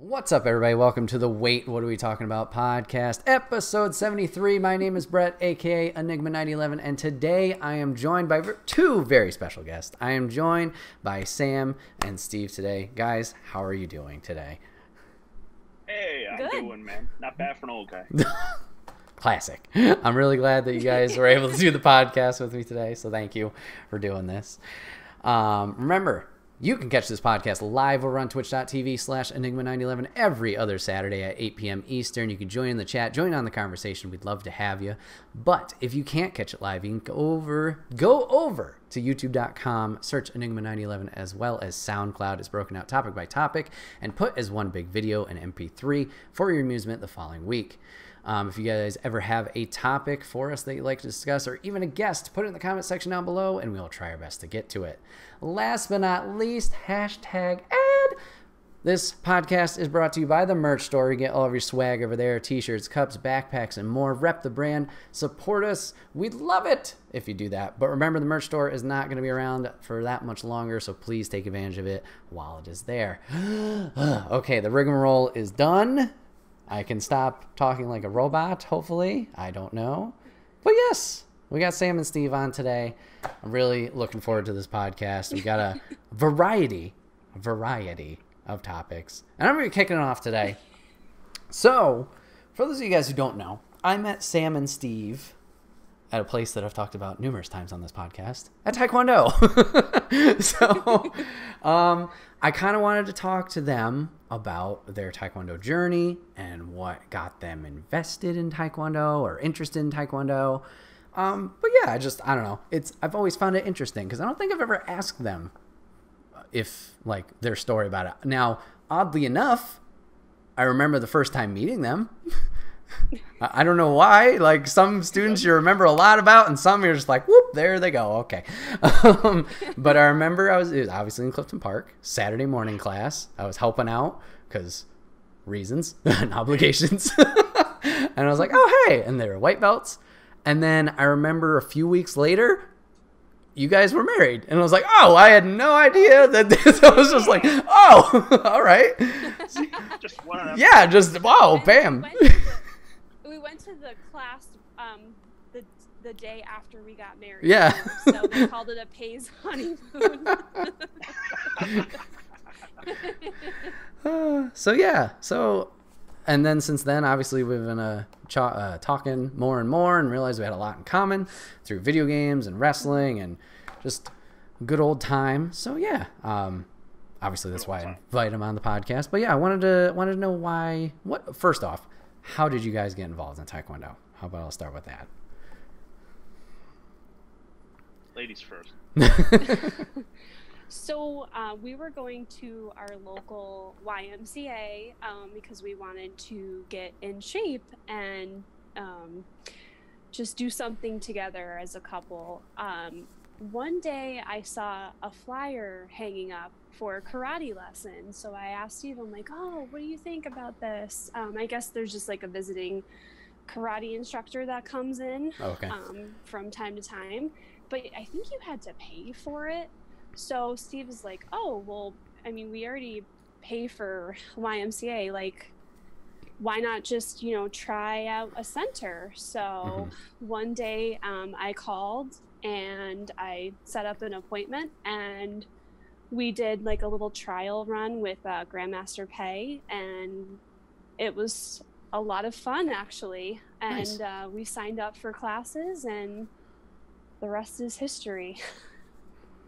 What's up, everybody? Welcome to the Wait, What Are We Talking About podcast, episode 73. My name is Bret, aka Enigma 911, and today I am joined by two very special guests. I am joined by Sam and Steve today. Guys, how are you doing today? Hey, I'm doing, man. Not bad for an old guy. Classic. I'm really glad that you guys were able to do the podcast with me today, so thank you for doing this. Remember, you can catch this podcast live over on twitch.tv/Enigma911 every other Saturday at 8 p.m. Eastern. You can join in the chat, join on the conversation. We'd love to have you. But if you can't catch it live, you can go over to youtube.com, search Enigma911, as well as SoundCloud. It's broken out topic by topic and put as one big video and MP3 for your amusement the following week. If you guys ever have a topic for us that you'd like to discuss, or even a guest, put it in the comment section down below and we'll try our best to get to it. Last but not least, hashtag ad. This podcast is brought to you by the merch store. You get all of your swag over there, t-shirts, cups, backpacks, and more. Rep the brand, support us. We'd love it if you do that. But remember, the merch store is not going to be around for that much longer, so please take advantage of it while it is there. Okay, the rigmarole is done. I can stop talking like a robot, hopefully. I don't know. But yes, we got Sam and Steve on today. I'm really looking forward to this podcast. We got a variety of topics. And I'm going to be kicking it off today. So, for those of you guys who don't know, I met Sam and Steve at a place that I've talked about numerous times on this podcast, at Tae Kwon Do. So, I kind of wanted to talk to them about their Taekwondo journey and what got them invested in Taekwondo or interested in Taekwondo. But yeah, I don't know. I've always found it interesting because I don't think I've ever asked them if, like, their story about it. Now, oddly enough, I remember the first time meeting them. I don't know why. Like, some students you remember a lot about, and some you're just like, whoop, there they go. Okay. But I remember it was obviously in Clifton Park, Saturday morning class. I was helping out because reasons and obligations. And I was like, oh, hey. And they were white belts. And then I remember a few weeks later, you guys were married. And I was like, oh, I had no idea that this. I was just like, oh, all right. Just one of them. Yeah, just, wow, bam. We went to the class the day after we got married. Yeah. So they called it a Pays honeymoon. And then since then, obviously, we've been talking more and more and realized we had a lot in common through video games and wrestling and just a good old time. So yeah, obviously that's why I invited him on the podcast. But yeah, I wanted to know first off, how did you guys get involved in Taekwondo? How about I'll start with that? Ladies first. So we were going to our local YMCA because we wanted to get in shape and just do something together as a couple. One day I saw a flyer hanging up for a karate lesson. So I asked Steve, I'm like, oh, what do you think about this? I guess there's just like a visiting karate instructor that comes in from time to time. But I think you had to pay for it. So Steve is like, oh, well, I mean, we already pay for YMCA. Like, why not just, try out a center? So one day I called and I set up an appointment and we did like a little trial run with Grandmaster Pei, and it was a lot of fun, actually. And nice. We signed up for classes and the rest is history.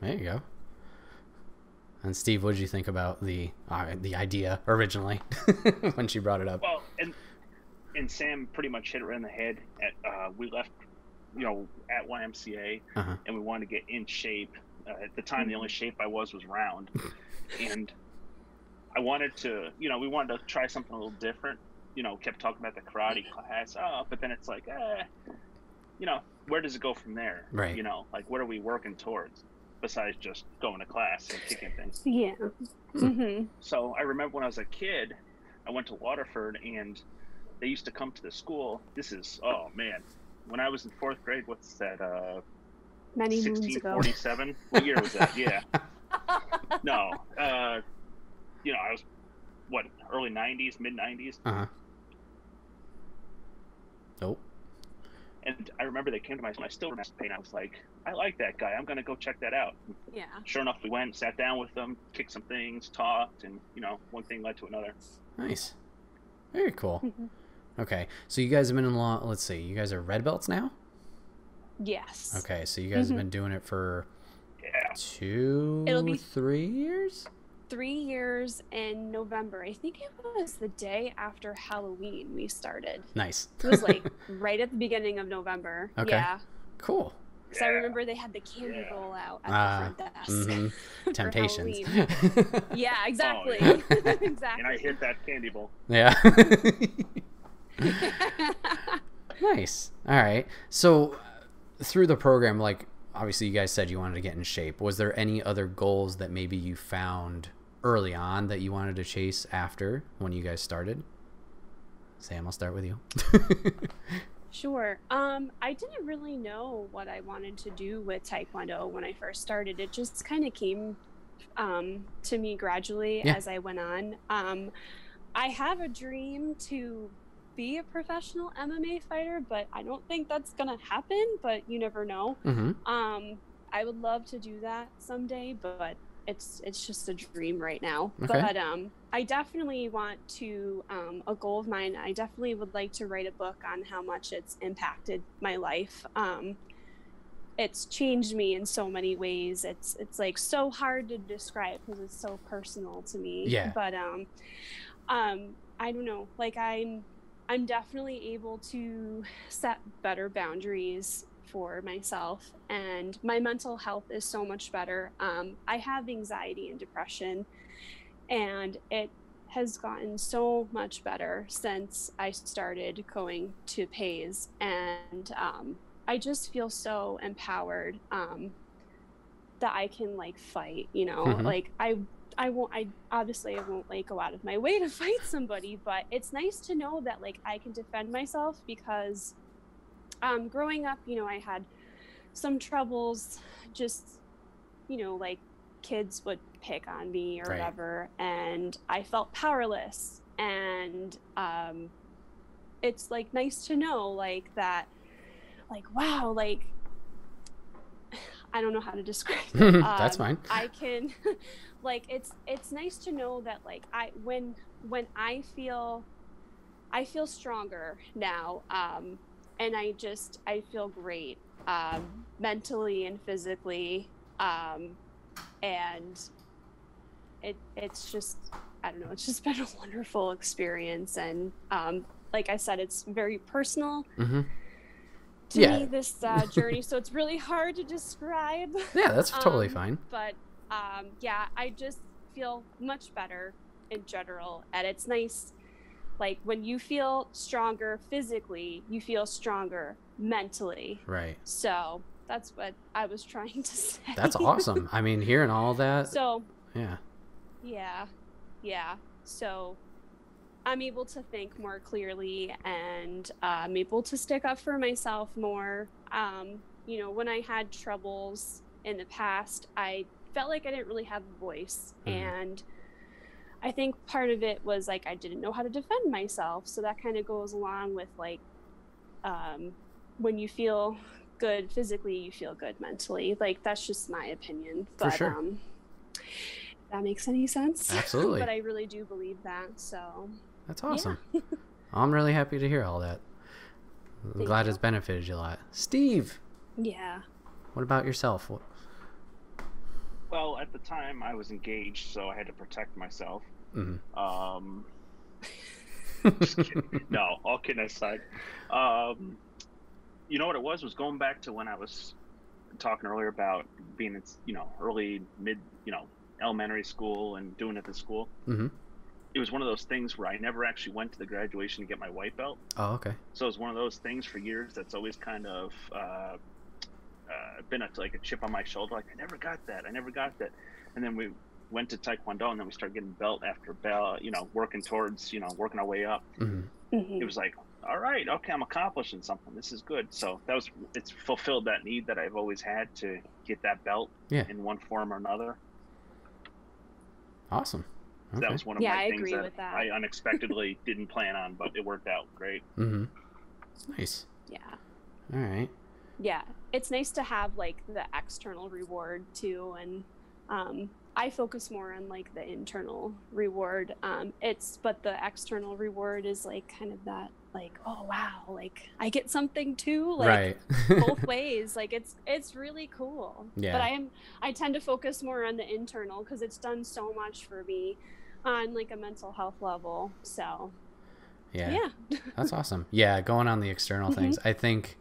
There you go. And Steve, what did you think about the idea originally when she brought it up? Well, and Sam pretty much hit it right in the head. We left, at YMCA, and we wanted to get in shape. At the time, the only shape I was round, and I wanted to, we wanted to try something a little different. Kept talking about the karate class, but then it's like, where does it go from there? Right. Like, what are we working towards? Besides just going to class and kicking things. Yeah. Mm-hmm. So I remember when I was a kid, I went to Waterford and they used to come to the school. This is, oh man, when I was in fourth grade, what's that? Many moons ago. 1647. What year was that? Yeah. No. I was what, early 90s, mid 90s. Oh. And I remember they came to my school. I still remember pain. I was like, I like that guy. I'm gonna go check that out. Yeah. Sure enough, we went, sat down with them, kicked some things, talked, and one thing led to another. Nice. Very cool. Okay, so you guys have been in law. Let's see, you guys are red belts now. Yes. Okay, so you guys have been doing it for 3 years. 3 years in November. I think it was the day after Halloween we started. Nice. It was like right at the beginning of November. Okay. Yeah. Cool. Because I remember they had the candy bowl out at the front desk. Temptations. Yeah, exactly. Oh, yeah. Exactly. And I hit that candy bowl. Yeah. Nice. All right. So through the program, like obviously you guys said you wanted to get in shape. Was there any other goals that maybe you found early on that you wanted to chase after when you guys started? Sam, I'll start with you. Sure. I didn't really know what I wanted to do with Tae Kwon Do when I first started. It just kind of came to me gradually as I went on. I have a dream to be a professional MMA fighter, but I don't think that's gonna happen, but you never know. I would love to do that someday, but it's just a dream right now. Okay. But I definitely want to, a goal of mine, I definitely would like to write a book on how much it's impacted my life. It's changed me in so many ways. It's like so hard to describe because it's so personal to me. Yeah. But I don't know, like I'm definitely able to set better boundaries for myself, and my mental health is so much better. I have anxiety and depression, and it has gotten so much better since I started going to PAYS, and I just feel so empowered that I can like fight, like I obviously won't like go out of my way to fight somebody, but it's nice to know that like I can defend myself because growing up, I had some troubles, just, like kids would pick on me or whatever, and I felt powerless. And it's like nice to know like that, like, wow, like, I don't know how to describe it. That's fine. I can, like, it's nice to know that like when I feel stronger now, and I feel great, mentally and physically, and it's just, I don't know, it's just been a wonderful experience. And like I said, it's very personal to me, this journey, so it's really hard to describe. Yeah, that's totally fine. But yeah, I just feel much better in general, and it's nice, like when you feel stronger physically, you feel stronger mentally. Right. So that's what I was trying to say. That's awesome. I mean, hearing all that. So yeah. So I'm able to think more clearly, and I'm able to stick up for myself more. When I had troubles in the past, I felt like I didn't really have a voice, and I think part of it was like I didn't know how to defend myself. So that kind of goes along with like when you feel good physically, you feel good mentally. Like that's just my opinion. But for sure. If that makes any sense. Absolutely. But I really do believe that. So that's awesome. Yeah. I'm really happy to hear all that. I'm glad it's benefited you a lot. Steve. Yeah. What about yourself? Well, at the time I was engaged, so I had to protect myself. Just kidding. No, all kidding aside. You know what it was going back to when I was talking earlier about being in, early, mid, elementary school and doing it at school. It was one of those things where I never actually went to the graduation to get my white belt. Oh, okay. So it was one of those things for years that's always kind of been like a chip on my shoulder. Like, I never got that. And then we went to Tae Kwon Do, and then we started getting belt after belt, working towards, working our way up. It was like, all right, okay, I'm accomplishing something. This is good. So it's fulfilled that need that I've always had to get that belt in one form or another. Awesome. So that was one of my things that I unexpectedly didn't plan on, but it worked out great. Mm-hmm. Nice. Yeah. All right. Yeah, it's nice to have like the external reward too, and I focus more on like the internal reward. But the external reward is like kind of that like, oh wow, like I get something too, like right. both ways. Like it's really cool. Yeah. But I tend to focus more on the internal because it's done so much for me on like a mental health level. So yeah. That's awesome. Yeah, going on the external things. I think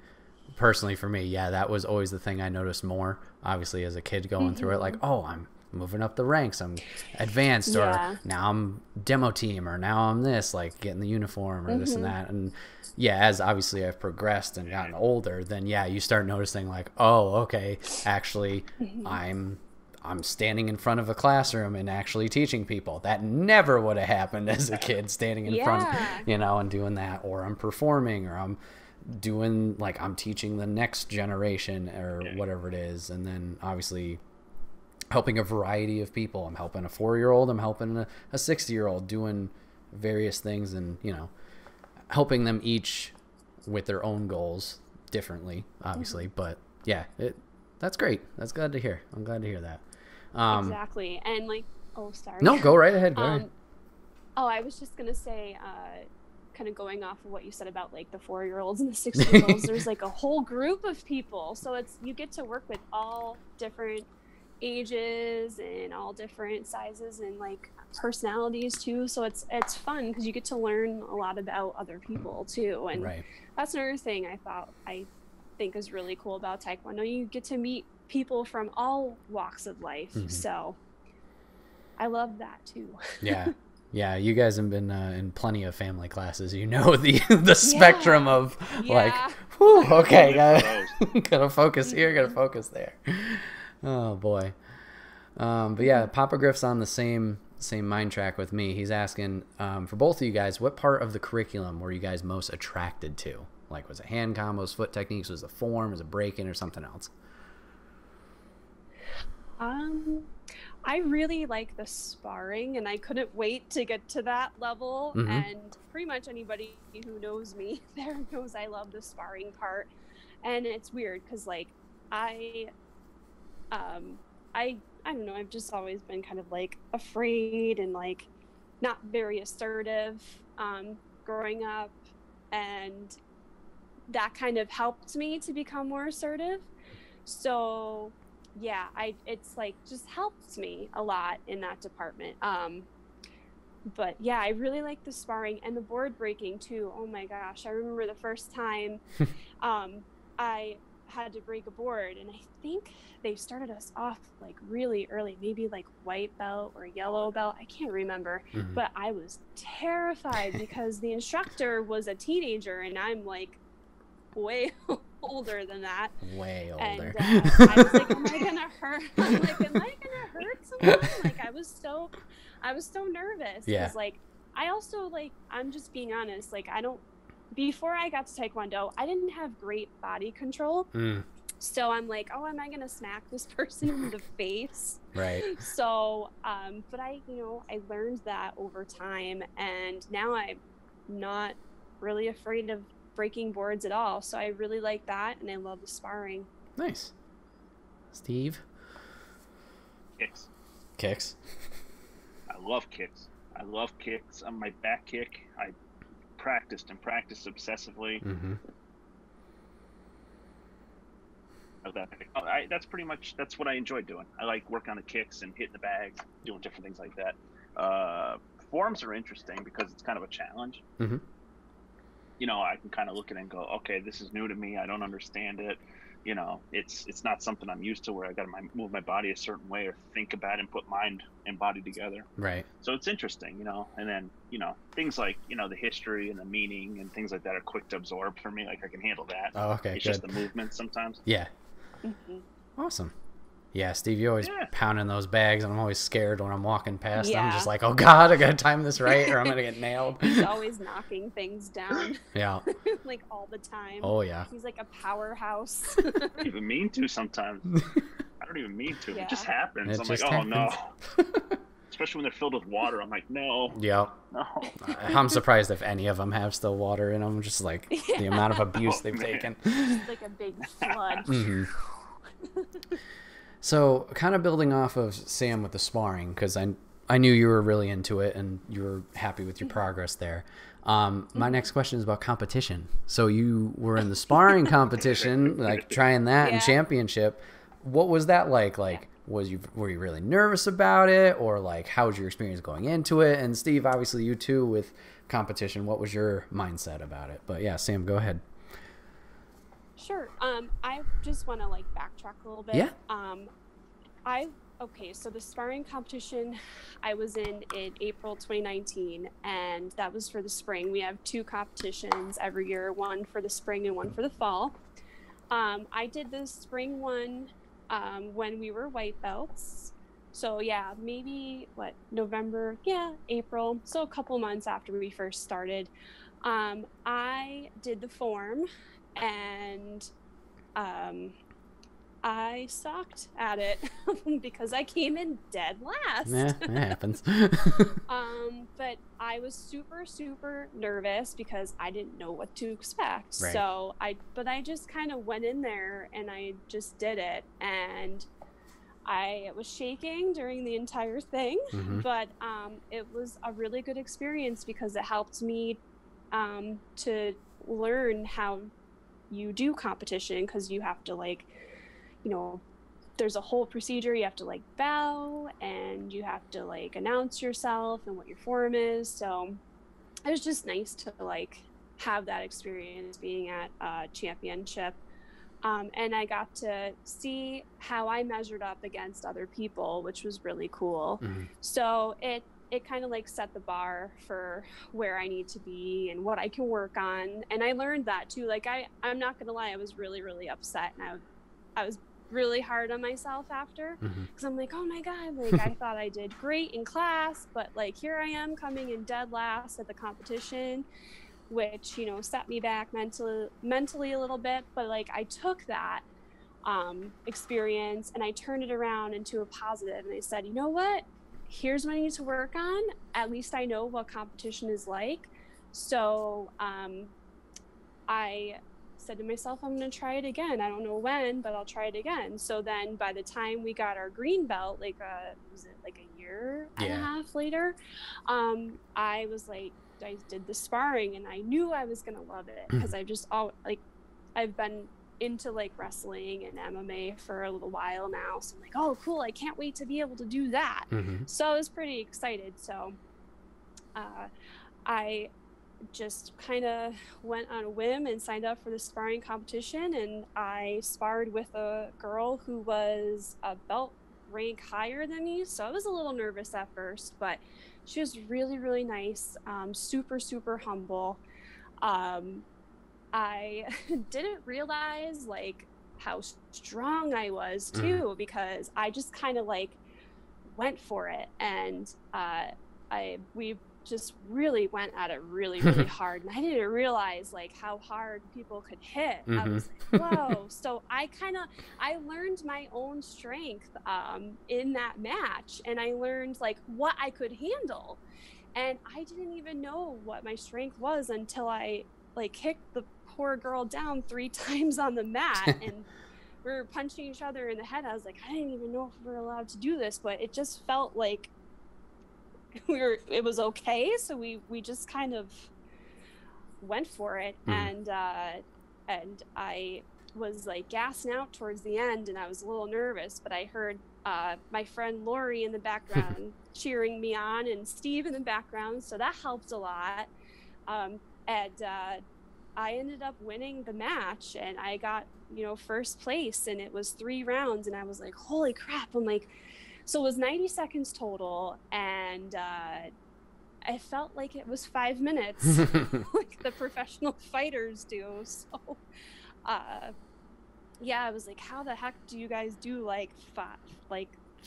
personally for me, that was always the thing I noticed more, obviously as a kid going through it, like, oh, I'm moving up the ranks, I'm advanced, or now I'm demo team, or now I'm this, like getting the uniform or this and that. And as obviously I've progressed and gotten older, then you start noticing like, oh, okay, actually I'm standing in front of a classroom and actually teaching people. That never would have happened as a kid, standing in front, and doing that. Or I'm performing, or I'm doing, like, I'm teaching the next generation or whatever it is. And then obviously helping a variety of people. I'm helping a 4-year-old, I'm helping a 60-year-old, doing various things, and, helping them each with their own goals differently, obviously. But that's great. That's glad to hear. I'm glad to hear that. Exactly. And like, oh, sorry. No, go right ahead. Go ahead. Oh, I was just going to say, kind of going off of what you said about like the 4-year-olds and the 6-year-olds, there's like a whole group of people. So you get to work with all different ages and all different sizes and like personalities too. So it's fun because you get to learn a lot about other people too. And that's another thing I think is really cool about Taekwondo. You get to meet people from all walks of life. So I love that too. Yeah, you guys have been in plenty of family classes. The spectrum of like, whew, okay, gotta focus here, gotta focus there. Oh boy. But Papa Griff's on the same mind track with me. He's asking for both of you guys, what part of the curriculum were you guys most attracted to? Like, was it hand combos, foot techniques, was it form, was it breaking, or something else? I really like the sparring, and I couldn't wait to get to that level. And pretty much anybody who knows me there knows I love the sparring part. And it's weird because like I don't know, I've just always been kind of like afraid and like not very assertive growing up, and that kind of helped me to become more assertive. So it's like just helped me a lot in that department. But I really like the sparring and the board breaking too. Oh my gosh, I remember the first time I had to break a board, and I think they started us off like really early, maybe like white belt or yellow belt, I can't remember. But I was terrified because the instructor was a teenager and I'm like way older than that. Way older. And I was like, am I gonna hurt? I'm like, am I gonna hurt someone? Like I was so nervous. Because like I also like, I'm just being honest, like before I got to Taekwondo, I didn't have great body control. So I'm like, oh, am I gonna smack this person in the face? Right. So but I learned that over time, and now I'm not really afraid of breaking boards at all. So I really like that, and I love the sparring. Nice. Steve? Kicks. I love kicks. On my back kick, I practiced obsessively. That's what I enjoyed doing. I like working on the kicks and hitting the bags, doing different things like that. Forms are interesting because it's kind of a challenge. I can kind of look at it and go, okay, this is new to me. I don't understand it. It's not something I'm used to, where I got to move my body a certain way or think about it and put mind and body together. Right. So it's interesting, and then, things like, the history and the meaning and things like that are quick to absorb for me. Like I can handle that. Oh, okay. It's just the movement sometimes. Yeah. Awesome. Yeah, Steve, you're always pounding those bags, and I'm always scared when I'm walking past them. I'm just like, oh God, I gotta time this right or I'm gonna get nailed. He's always knocking things down. Yeah. Like all the time. Oh yeah. He's like a powerhouse. I don't even mean to sometimes. I don't even mean to. It just happens. I'm like, oh no. especially when they're filled with water. I'm like, no. Yep. No. I'm surprised if any of them have still water in them. Just like the amount of abuse they've taken. Just like a big flood. Mm-hmm. So, kind of building off of Sam with the sparring, because I knew you were really into it and you were happy with your progress there. My next question is about competition. So you were in the sparring competition, like trying that in championship. What was that like? Like, were you really nervous about it, or like how was your experience going into it? And Steve, obviously you too with competition. What was your mindset about it? But yeah, Sam, go ahead. Sure. I just want to like backtrack a little bit. Yeah. So the sparring competition I was in April 2019, and that was for the spring. We have 2 competitions every year, one for the spring and one for the fall. I did the spring one when we were white belts. So yeah, maybe November, April. So a couple months after we first started. I did the form, and I sucked at it because I came in dead last. Yeah, that happens. But I was super, super nervous because I didn't know what to expect. Right. So I just kind of went in there and I just did it. And I was shaking during the entire thing, but it was a really good experience because it helped me to learn how you do competition, because you have to there's a whole procedure. You have to bow, and you have to announce yourself and what your form is. So it was just nice to have that experience being at a championship. And I got to see how I measured up against other people, which was really cool. So it kind of set the bar for where I need to be and what I can work on. And I learned that too. I'm not gonna lie, I was really, really upset, and I was really hard on myself after, because I'm like, oh my god, I thought I did great in class, but here I am coming in dead last at the competition, which set me back mentally a little bit. But I took that experience and I turned it around into a positive, and I said, you know what, here's what I need to work on. At least I know what competition is like. So I said to myself, I'm going to try it again. I don't know when, but I'll try it again. So then by the time we got our green belt, was it a year and a half later, I did the sparring, and I knew I was going to love it, because I've been into wrestling and MMA for a little while now. So I'm like, oh, cool. I can't wait to be able to do that. So I was pretty excited. So I just kind of went on a whim and signed up for the sparring competition, and I sparred with a girl who was a belt rank higher than me, so I was a little nervous at first, but she was really, really nice, super, super humble. I didn't realize how strong I was too, because I just kind of went for it, and we just really went at it really, really hard, and I didn't realize how hard people could hit. I was like, whoa. So I learned my own strength in that match, and I learned what I could handle, and I didn't even know what my strength was until I kicked the poor girl down 3 times on the mat, and we were punching each other in the head. I was like, I didn't even know if we were allowed to do this, but it just felt like it was okay. So we just kind of went for it. And I was gassing out towards the end, and I was a little nervous, but I heard my friend Lori in the background cheering me on, and Steve in the background, so that helped a lot. I ended up winning the match, and I got first place, and it was 3 rounds, and I was like, holy crap. I'm like, so it was 90 seconds total, and I felt like it was 5 minutes, like the professional fighters do. So, I was like, how the heck do you guys do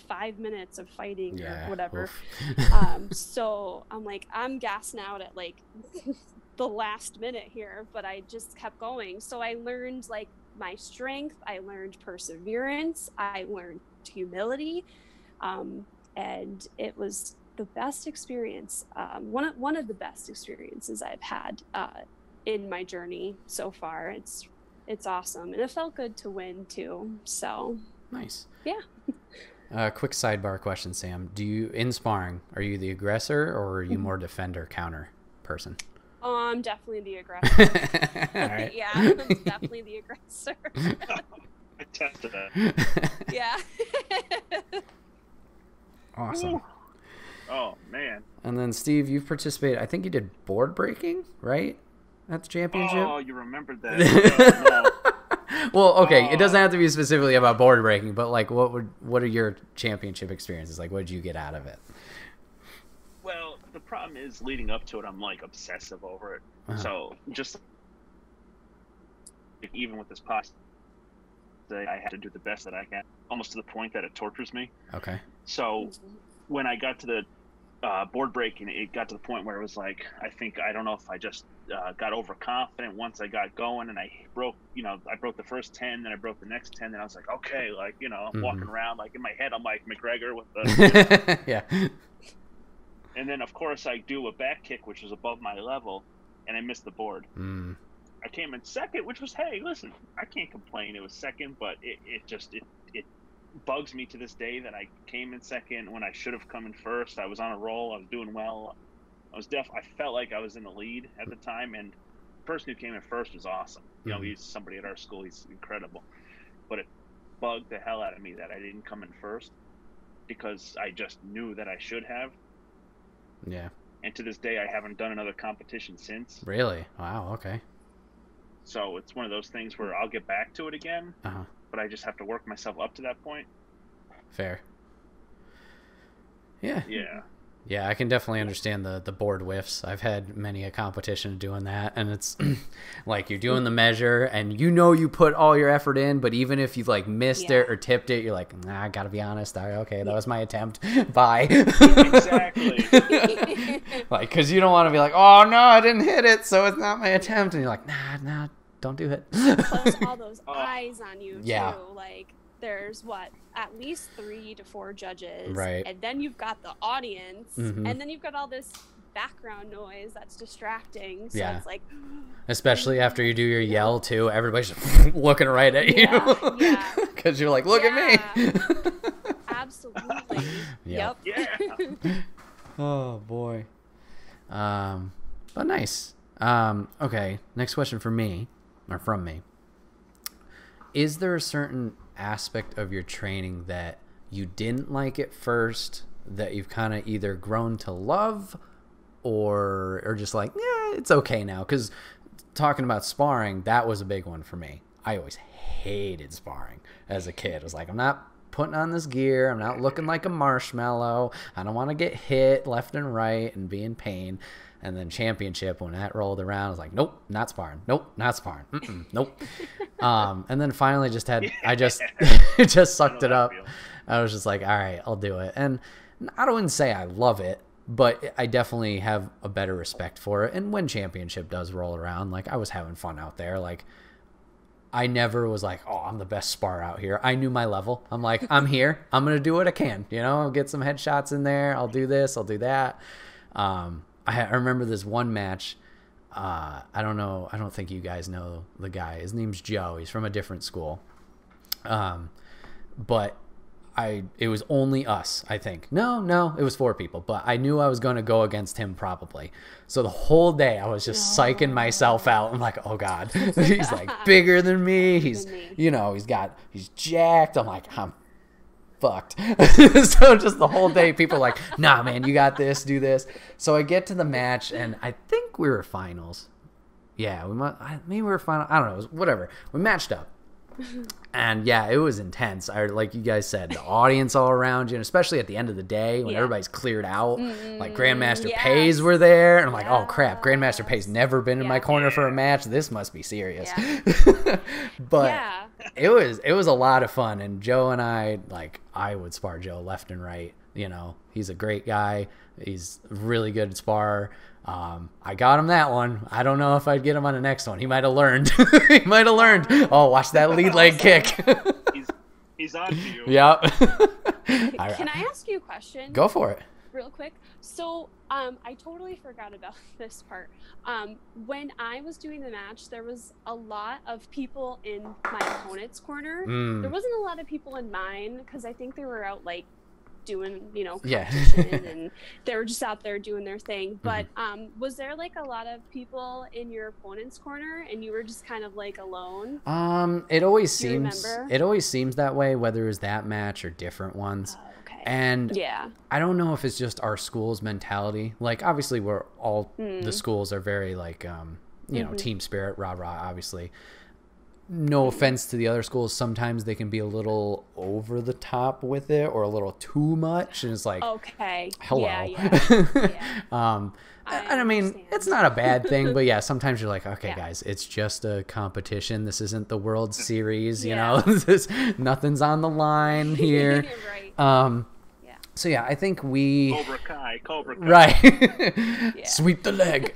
5 minutes of fighting or whatever? So I'm like, I'm gassing out at the last minute here, but I just kept going. So I learned my strength, I learned perseverance, I learned humility. and it was the best experience. One of the best experiences I've had in my journey so far. It's awesome, and it felt good to win too. So nice. Yeah. Quick sidebar question, Sam. In sparring, are you the aggressor or are you more defender counter person? Oh, I'm definitely the aggressor. All right. Yeah, I'm definitely the aggressor. I tested that. Yeah. Awesome. Ooh. Oh man. And then Steve, you've participated. I think you did board breaking, right? At the championship. Oh, you remembered that. No. Well, okay, it doesn't have to be specifically about board breaking, but like, what are your championship experiences? Like, what did you get out of it? Well, the problem is leading up to it, I'm like obsessive over it. So just even with this pasta, I had to do the best that I can, almost to the point that it tortures me. Okay. So when I got to the board breaking, it got to the point where it was like, I don't know if I just got overconfident once I got going, and I broke the first 10, then I broke the next 10, then I was like, okay, like, I'm walking around, like in my head, I'm like McGregor with the, yeah. And then of course I do a back kick, which was above my level, and I missed the board. I came in second, which was, hey, listen, I can't complain. It was second, but it bugs me to this day that I came in second when I should have come in first. I was on a roll. I was doing well. I felt like I was in the lead at the time, and the person who came in first was awesome. He's somebody at our school. He's incredible. But it bugged the hell out of me that I didn't come in first, because I just knew that I should have. Yeah. And to this day, I haven't done another competition since. Really? Wow. Okay. So it's one of those things where I'll get back to it again, but I just have to work myself up to that point. Fair. Yeah. Yeah. Yeah, I can definitely understand the board whiffs. I've had many a competition doing that, and it's like you're doing the measure, and you put all your effort in, but even if you like missed it or tipped it, you're like, nah, I gotta be honest. Okay, that was my attempt. Bye. Exactly. Like, because you don't want to be like, oh no, I didn't hit it, so it's not my attempt, and you're like, nah, don't do it. Close all those eyes on you too. Like, there's at least 3 to 4 judges, right? And then you've got the audience, and then you've got all this background noise that's distracting. So it's like, especially after you do your yell too, everybody's just looking right at you. Yeah. Because you're like, look at me. Absolutely. Yep. Yeah. Oh boy. But nice. Okay. Next question from me. Is there a certain aspect of your training that you didn't like at first that you've kind of either grown to love or just like, yeah, it's okay now? Because talking about sparring, that was a big one for me. I always hated sparring as a kid. I was like, I'm not putting on this gear. I'm not looking like a marshmallow. I don't want to get hit left and right and be in pain. And then championship, when that rolled around, I was like, nope, not sparring. Nope, not sparring. Nope. And then finally I just sucked it up. I was just like, all right, I'll do it. And I wouldn't say I love it, but I definitely have a better respect for it. And when championship does roll around, like, I was having fun out there. Like, I never was like, oh, I'm the best spar out here. I knew my level. I'm like, I'm here. I'm going to do what I can. I'll get some headshots in there. I'll do this. I'll do that. I remember this one match. I don't think you guys know the guy. His name's Joe. He's from a different school. But it was only us, I think. No, it was 4 people. But I knew I was going to go against him probably. So the whole day I was just psyching myself out. I'm like, oh God, he's like bigger than me. He's jacked. I'm like, I'm fucked. So just the whole day people are like, nah man, you got this, do this. So I get to the match, and I think we were finals. Yeah, maybe we were final. I don't know, it was whatever. We matched up, and yeah, it was intense. Like you guys said, the audience all around you, and especially at the end of the day when everybody's cleared out, like Grandmaster Pays were there, and I'm like, oh crap, Grandmaster Pays never been in my corner for a match. This must be serious. But it was a lot of fun, and Joe and I would spar Joe left and right. He's a great guy. He's really good at spar. I got him that one. I don't know if I'd get him on the next one. He might have learned. Oh, watch that lead leg kick. He's on to you. Yep. Can I ask you a question? Go for it. Real quick. So, I totally forgot about this part. When I was doing the match, there was a lot of people in my opponent's corner. There wasn't a lot of people in mine because I think they were out like doing, competition and they were just out there doing their thing. But was there like a lot of people in your opponent's corner and you were just kind of like alone? It always seems that way, whether it was that match or different ones. And I don't know if it's just our school's mentality. Like, obviously, we're all the schools are very like, team spirit, rah rah. Obviously, no offense to the other schools. Sometimes they can be a little over the top with it, or a little too much, and it's like, hello. And I mean, it's not a bad thing, but yeah, sometimes you're like, okay, guys, it's just a competition. This isn't the World Series, you know. Nothing's on the line here. So yeah, I think we Cobra Kai. Right. Sweep the leg.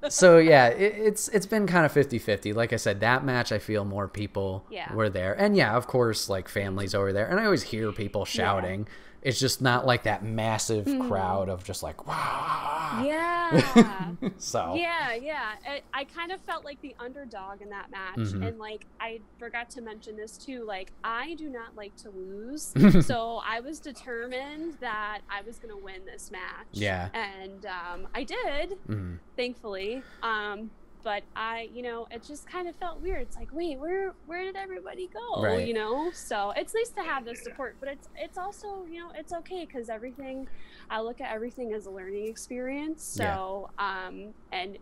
So yeah, it's been kind of 50-50. Like I said, that match I feel more people were there. And yeah, of course, like families over there. And I always hear people shouting. It's just not like that massive crowd of just like, wow. Yeah. So. Yeah. I kind of felt like the underdog in that match. And like, I forgot to mention this too. Like, I do not like to lose. So I was determined that I was going to win this match. Yeah. And I did, thankfully. But it just kind of felt weird. It's like, wait, where did everybody go? Right. So it's nice to have the support, but it's also, it's okay because I look at everything as a learning experience. So, and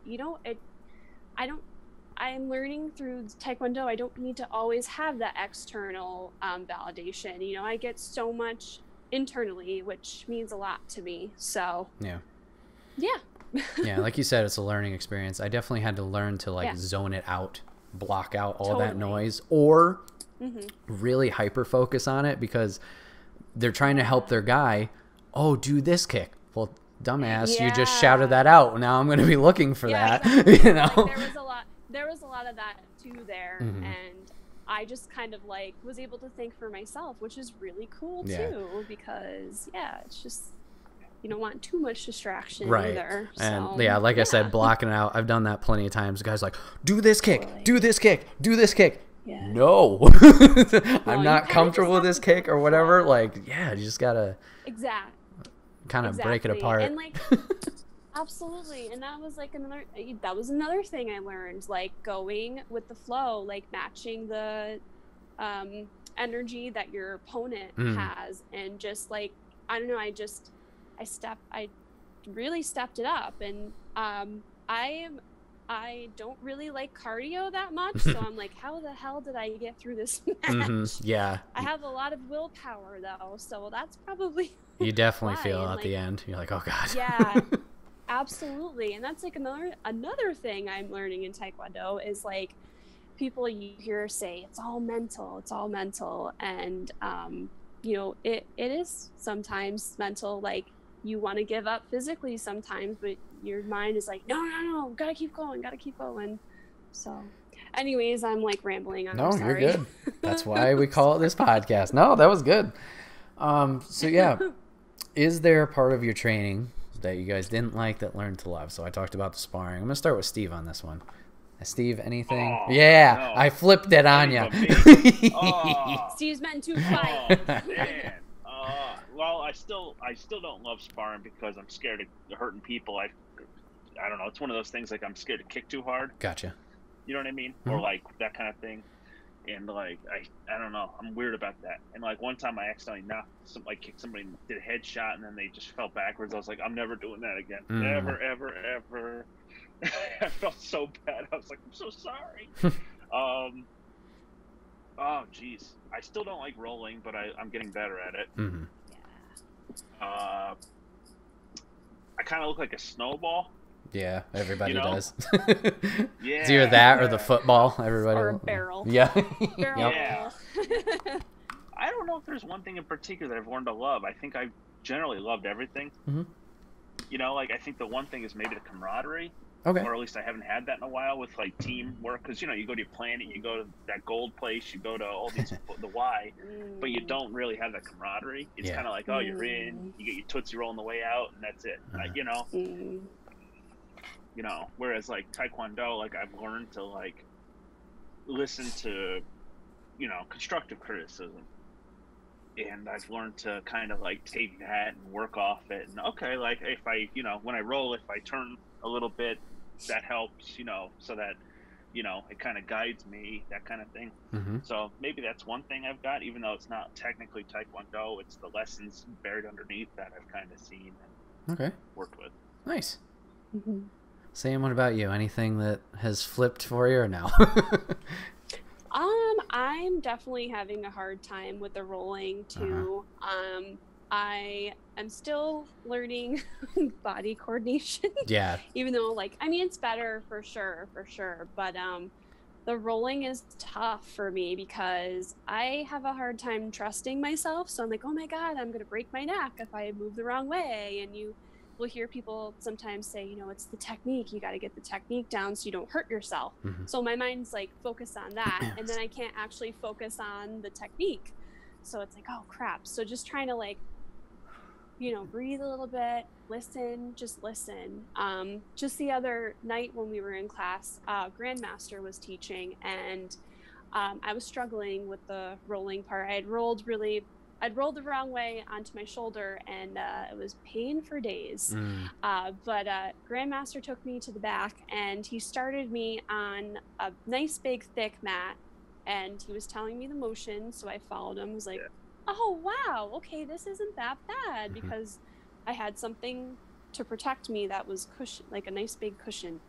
I'm learning through Tae Kwon Do. I don't need to always have that external validation. I get so much internally, which means a lot to me. So, yeah. Yeah, like you said, it's a learning experience. I definitely had to learn to zone it out, block out all that noise, or really hyper focus on it because they're trying to help their guy. Oh, do this kick. Well, dumbass, you just shouted that out. Now I'm going to be looking for that. Exactly. Like, there was a lot of that too there, and I just kind of like was able to think for myself, which is really cool too, because it's just. You don't want too much distraction either. So, and like I said, blocking it out. I've done that plenty of times. The guy's like, do this kick, do this kick, do this kick. Yeah. No, I'm not comfortable with this kick or whatever. Like, you just gotta kind of break it apart. And like, absolutely. And that was like another thing I learned, like going with the flow, like matching the energy that your opponent has, and just like, I don't know, I really stepped it up, and I don't really like cardio that much, so I'm like, how the hell did I get through this match? Yeah. I have a lot of willpower though, so that's probably you definitely feel at the end. You're like, oh god. Yeah. Absolutely. And that's like another thing I'm learning in Tae Kwon Do is like people you hear say it's all mental, and it is sometimes mental, like you want to give up physically sometimes, but your mind is like, no, gotta keep going. So anyways, I'm like rambling. No, you're good. That's why we call it this podcast. No, that was good. So yeah, is there a part of your training that you guys didn't like that learned to love? So I talked about the sparring. I'm gonna start with Steve on this one. Steve, anything? No. I flipped it on you. Steve's meant to fight. Man. Well, I still don't love sparring because I'm scared of hurting people. I don't know. It's one of those things, like I'm scared to kick too hard. Gotcha. You know what I mean? Or like that kind of thing. And like I don't know. I'm weird about that. And like one time I accidentally kicked somebody, did a headshot, and then they just fell backwards. I was like, I'm never doing that again. Ever. I felt so bad. I was like, I'm so sorry. Oh geez, I still don't like rolling, but I'm getting better at it. I kind of look like a snowball. Yeah, everybody does. Yeah, it's either that or the football. Everybody or a barrel. Yeah. Barrel. Yeah. I don't know if there's one thing in particular that I've learned to love. I think I've generally loved everything. Like I think the one thing is maybe the camaraderie. Okay. Or at least I haven't had that in a while with like teamwork, because you go to your planet, you go to that gold place, you go to all these the Y, but you don't really have that camaraderie. It's kind of like, oh, you're in, you get your Tootsie Roll on the way out, and that's it. Whereas like Tae Kwon Do, like I've learned to like listen to constructive criticism, and I've learned to kind of like take that and work off it. And okay, like if I when I roll, if I turn a little bit, that helps, so that it kind of guides me, that kind of thing. So maybe that's one thing I've got, even though it's not technically Taekwondo, it's the lessons buried underneath that I've kind of seen and worked with. Nice. Sam, what about you? Anything that has flipped for you or no? I'm definitely having a hard time with the rolling too. I am still learning body coordination. Yeah. Even though, it's better for sure. But the rolling is tough for me because I have a hard time trusting myself. So I'm like, oh my God, I'm going to break my neck if I move the wrong way. And you will hear people sometimes say, it's the technique. You got to get the technique down so you don't hurt yourself. So my mind's like focused on that. And then I can't actually focus on the technique. So it's like, oh crap. So just trying to breathe a little bit, just listen. Just the other night when we were in class, Grandmaster was teaching, and I was struggling with the rolling part. I'd rolled the wrong way onto my shoulder, and it was pain for days. But Grandmaster took me to the back, and he started me on a nice big thick mat, and he was telling me the motion, so I followed him. I was like, oh wow, okay, this isn't that bad, because I had something to protect me that was cushion, like a nice big cushion.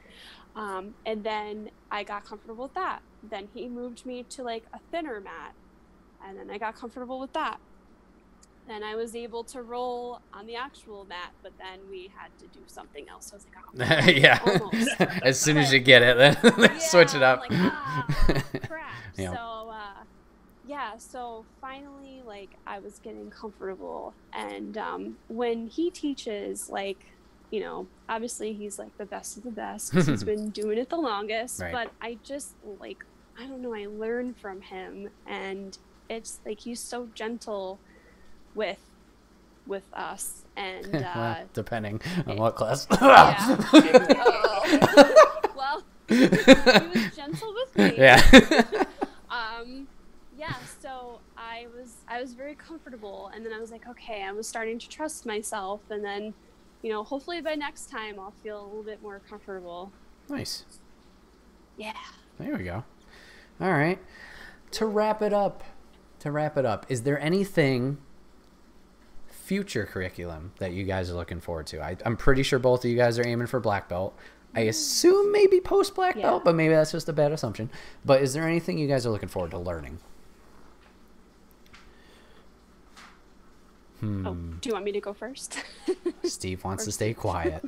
And then I got comfortable with that. Then he moved me to like a thinner mat, and then I got comfortable with that. Then I was able to roll on the actual mat, but then we had to do something else. So I was like, oh, yeah. Almost. As soon as you get it, then switch it up. I'm like, crap. Yeah. So finally, I was getting comfortable. And when he teaches, obviously he's like the best of the best because he's been doing it the longest. Right. But I just I don't know, I learned from him, and it's like he's so gentle with us, and well, depending on what class. Well, he was gentle with me. So I was very comfortable, and then I was like, okay, I was starting to trust myself, and then hopefully by next time I'll feel a little bit more comfortable. Nice. Yeah, there we go. All right, to wrap it up, is there anything future curriculum that you guys are looking forward to? I'm pretty sure both of you guys are aiming for black belt. I assume maybe post black belt, but maybe that's just a bad assumption. But is there anything you guys are looking forward to learning? Oh, do you want me to go first? Steve wants to stay quiet.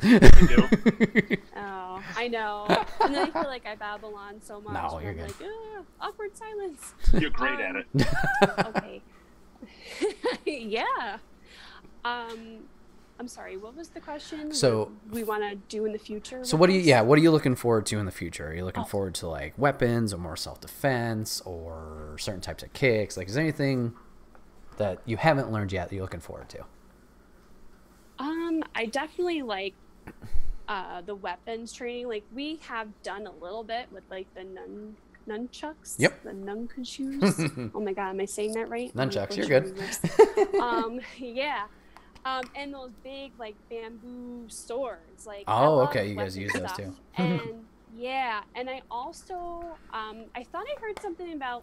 Oh, I know. And then I feel like I babble on so much. No, you're good. Awkward silence. You're great at it. Okay. Yeah. I'm sorry, what was the question? So what we want to do in the future? So what are you looking forward to in the future? Are you looking forward to weapons or more self-defense or certain types of kicks? Is there anything that you haven't learned yet that you're looking forward to? I definitely like the weapons training. We have done a little bit with the nunchucks. Yep. The nunchucks. Oh my God, am I saying that right? Nunchucks, you're good. Yeah. And those big bamboo swords. Okay, you guys use those too. And yeah, and I also I thought I heard something about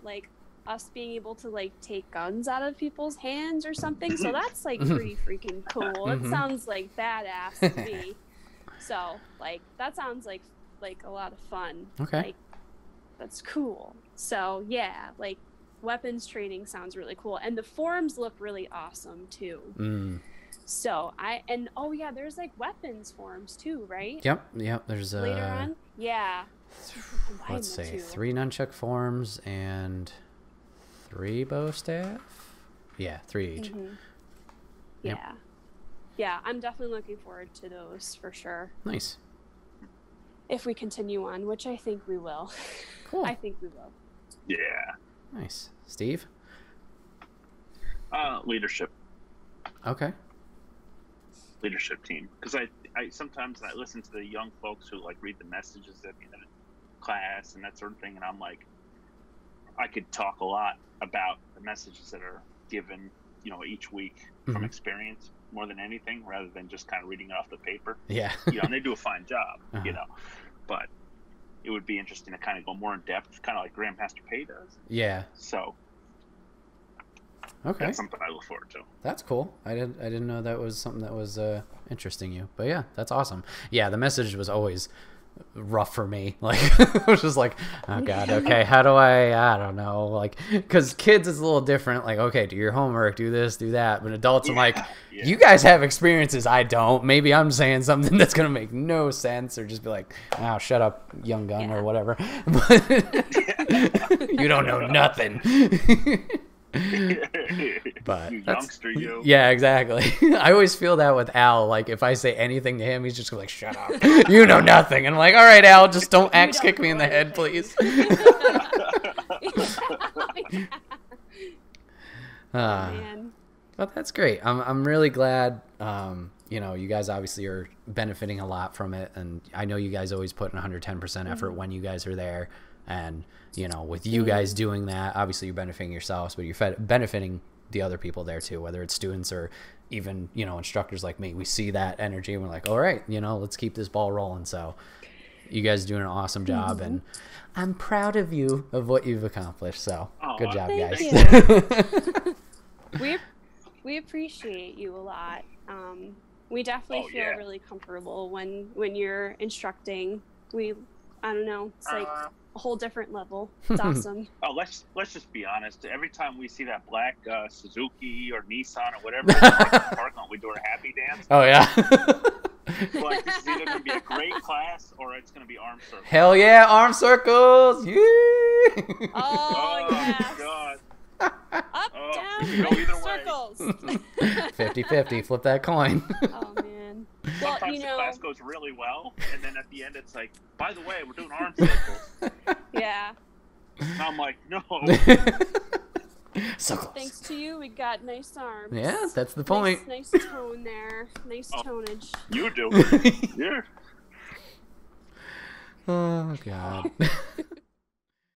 us being able to take guns out of people's hands or something. So that's pretty freaking cool. It sounds badass to me. So that sounds like a lot of fun. Okay. That's cool. So yeah, weapons training sounds really cool, and the forms look really awesome too. So there's weapons forms too, right? Yep. There's later on. Yeah. Let's say 3 nunchuck forms and 3 bow staff. Yeah, 3 each. Yeah, I'm definitely looking forward to those for sure. Nice. if we continue on, which I think we will. Cool. I think we will. Yeah. Nice. Steve? Leadership. Okay. Leadership team. Because I sometimes I listen to the young folks who like read the messages at the end of class and that sort of thing, and I'm like, I could talk a lot about the messages that are given, each week from experience more than anything, rather than just kind of reading it off the paper. Yeah. And they do a fine job, but it would be interesting to kind of go more in depth, kind of like Grandmaster Pay does. Yeah. So okay, that's something I look forward to. That's cool. I didn't know that was something that was interesting you, but yeah, that's awesome. Yeah, the message was always rough for me. Like I was just like, oh god, okay, how do I don't know, like, because kids is a little different, like, okay, do your homework, do this, do that, but adults, I'm like, you guys have experiences I don't, maybe I'm saying something that's gonna make no sense, or just be like, oh, shut up, young gun, or whatever, but you don't know nothing. But you youngster, you. Yeah, exactly. I always feel that with Al. Like, if I say anything to him, he's just like, shut up. You know nothing. And I'm like, all right, Al, just don't axe kick me in the head, please. Man. But that's great. I'm really glad, you guys obviously are benefiting a lot from it. And I know you guys always put in 110% effort when you guys are there. And, with you guys doing that, obviously you're benefiting yourselves, but you're benefiting the other people there too, whether it's students or even, instructors like me. We see that energy and we're like, all right, let's keep this ball rolling. So you guys are doing an awesome job, and I'm proud of you of what you've accomplished. So good job, guys. We appreciate you a lot. We definitely feel really comfortable when you're instructing. I don't know, it's like a whole different level. It's awesome. Oh, let's just be honest. Every time we see that black Suzuki or Nissan or whatever in the parking lot, we do our happy dance. Oh yeah. Like, this is either going to be a great class or it's going to be arm circles. Hell yeah, arm circles! Yeah. Oh yes. God. Up, down, go either way. circles. 50-50, flip that coin. Oh man. Well, Sometimes the class goes really well, and then at the end it's like, by the way, we're doing arm circles. Yeah. And I'm like, no. So close. Thanks to you, we got nice arms. Yeah, that's the point. Nice tone there. Nice tonage. You do. Yeah. Oh god.